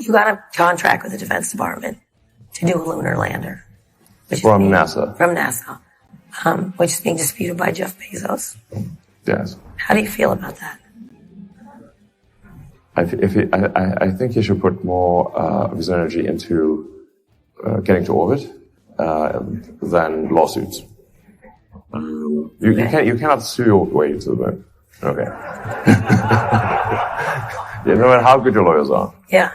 You got a contract with the Defense Department to do a lunar lander. From NASA. From NASA. Which is being disputed by Jeff Bezos. Yes. How do you feel about that? I think he should put more of his energy into getting to orbit than lawsuits. You cannot sue your way to the moon. Okay. No matter how good your lawyers are. Yeah.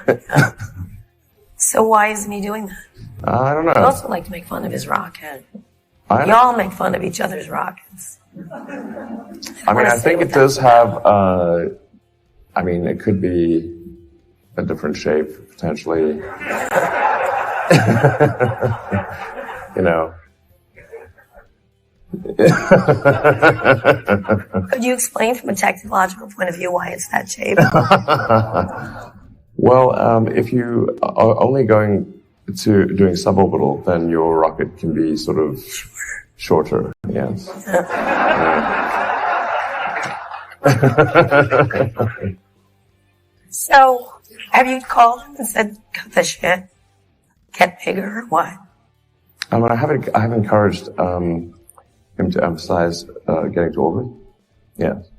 So why isn't he doing that? I don't know. I also like to make fun of his rocket. Y'all make fun of each other's rockets. I think it does have, it could be a different shape, potentially. You know. Could you explain from a technological point of view why it's that shape? Well, if you are only going to doing suborbital, then your rocket can be sort of shorter. Yes. So, have you called him and said, cut the shit, get bigger, or what? I have encouraged him to emphasize getting to orbit. Yes.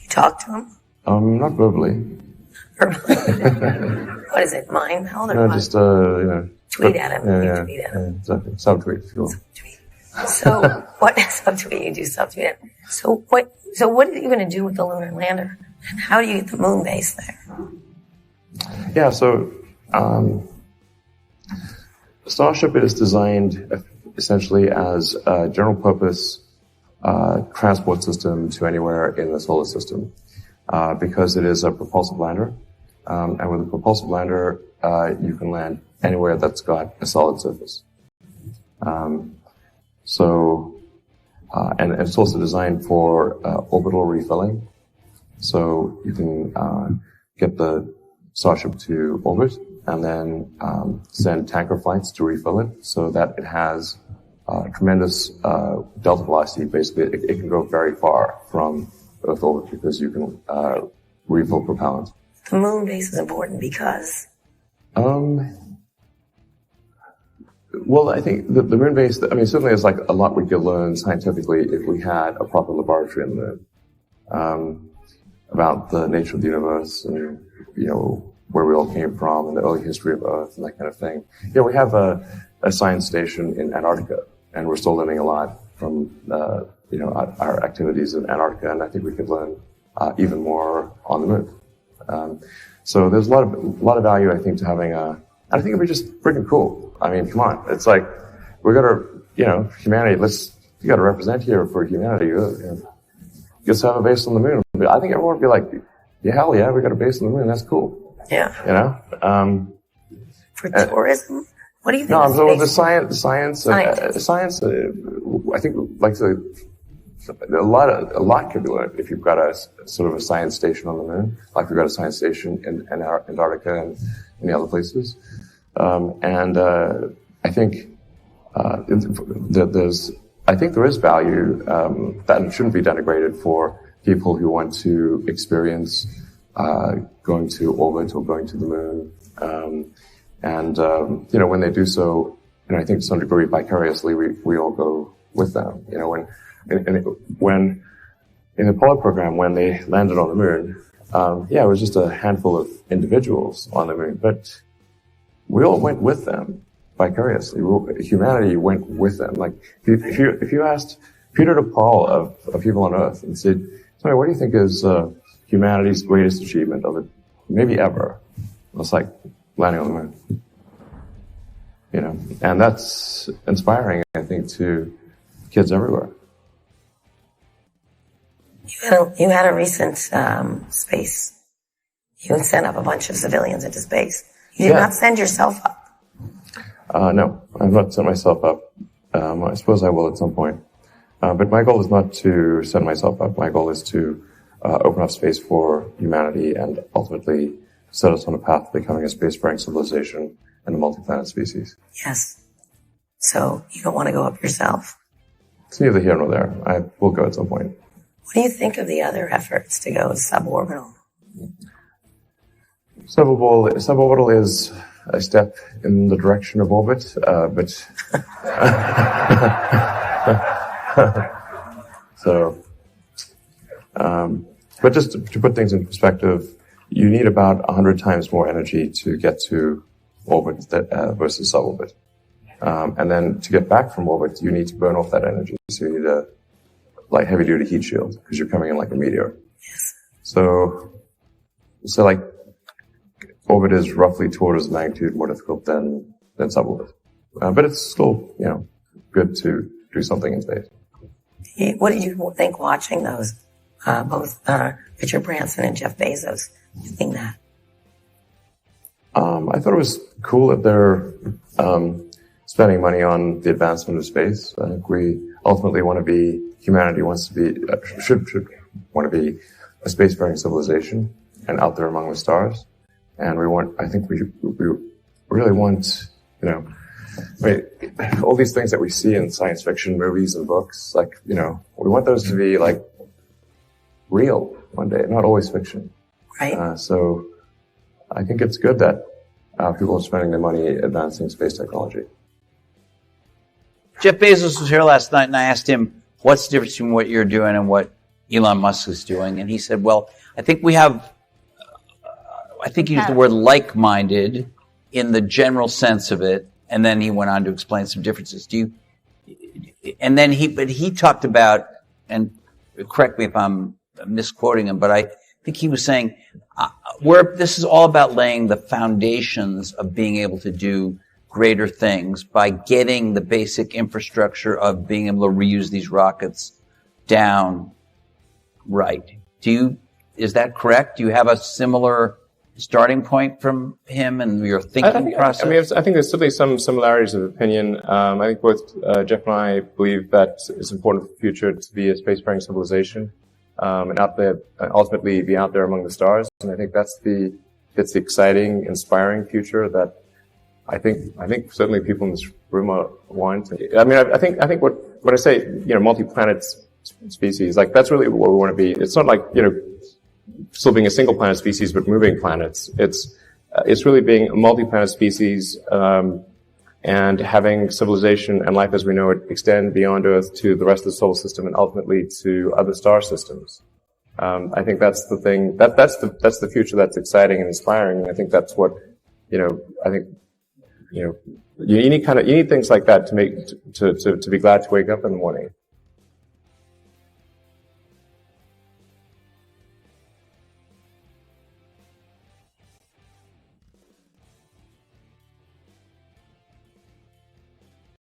You talk to him? Not verbally. What is it, mind meld or no, what? just tweet at him. Yeah, tweet at him. Yeah, exactly. Subtweet, if you will. So what? Subtweet. You do subtweet. So what are you going to do with the lunar lander? And how do you get the moon base there? Yeah. So Starship is designed essentially as a general purpose transport system to anywhere in the solar system because it is a propulsive lander. And with a propulsive lander, you can land anywhere that's got a solid surface. And it's also designed for orbital refilling. So you can get the Starship to orbit and then send tanker flights to refill it so that it has tremendous delta velocity. Basically, it can go very far from Earth orbit because you can refill propellant. The moon base is important because? Well, I think the moon base, certainly there's like a lot we could learn scientifically if we had a proper laboratory on the moon, about the nature of the universe and, where we all came from and the early history of Earth and that kind of thing. Yeah, we have a science station in Antarctica and we're still learning a lot from, our activities in Antarctica, and I think we could learn even more on the moon. So there's a lot of value, I think, to having I think it'd be just freaking cool. Come on. It's like, we gotta, humanity, you gotta represent here for humanity. Just have a base on the moon. I think everyone would be like, yeah, hell yeah, we got a base on the moon. That's cool. Yeah. For tourism? What do you think? No, so the science, I think, a lot can be learned if you've got a sort of a science station on the moon, like we've got a science station in Antarctica and many other places. I think there is value that shouldn't be denigrated for people who want to experience going to orbit or going to the moon. When they do so, I think to some degree vicariously we all go with them. When in the Apollo program, when they landed on the moon, it was just a handful of individuals on the moon, but we all went with them vicariously. Humanity went with them. Like, if you asked Peter to Paul of people on Earth and said, "Tell me, what do you think is humanity's greatest achievement of it, maybe ever?" It's like landing on the moon. And that's inspiring, I think, to kids everywhere. You had a recent space. You sent up a bunch of civilians into space. You did not send yourself up. No, I've not sent myself up. I suppose I will at some point. But my goal is not to send myself up. My goal is to open up space for humanity and ultimately set us on a path to becoming a spacefaring civilization and a multi-planet species. Yes. So you don't want to go up yourself? It's neither here nor there. I will go at some point. What do you think of the other efforts to go suborbital? Suborbital is a step in the direction of orbit, but so. But just to put things in perspective, you need about 100 times more energy to get to orbit versus suborbit. And then to get back from orbit, you need to burn off that energy. So you need a heavy-duty heat shield because you're coming in like a meteor. Yes. So like orbit is roughly 2 orders of magnitude more difficult than suborbit. But it's still, good to do something in space. What did you think watching those? Both Richard Branson and Jeff Bezos doing that. I thought it was cool that they're spending money on the advancement of space. I think humanity wants to be, should want to be a spacefaring civilization and out there among the stars. And I think we really want, all these things that we see in science fiction movies and books, we want those to be real one day, not always fiction. Right. So I think it's good that people are spending their money advancing space technology. Jeff Bezos was here last night, and I asked him, what's the difference between what you're doing and what Elon Musk is doing? And he said, well, I think he used the word like-minded in the general sense of it, and then he went on to explain some differences. But he talked about, and correct me if I'm misquoting him, but I think he was saying, this is all about laying the foundations of being able to do greater things by getting the basic infrastructure of being able to reuse these rockets down right. Is that correct? Do you have a similar starting point from him and your thinking process? I think there's certainly some similarities of opinion. I think both Jeff and I believe that it's important for the future to be a spacefaring civilization, and out there, ultimately be out there among the stars. And I think that's the exciting, inspiring future that I think certainly people in this room want. I think what I say, multi-planet species, that's really what we want to be. It's not still being a single planet species, but moving planets. It's really being a multi-planet species, and having civilization and life as we know it extend beyond Earth to the rest of the solar system and ultimately to other star systems. I think that's the thing. That's the future that's exciting and inspiring. And I think that's what, you need things like that to be glad to wake up in the morning.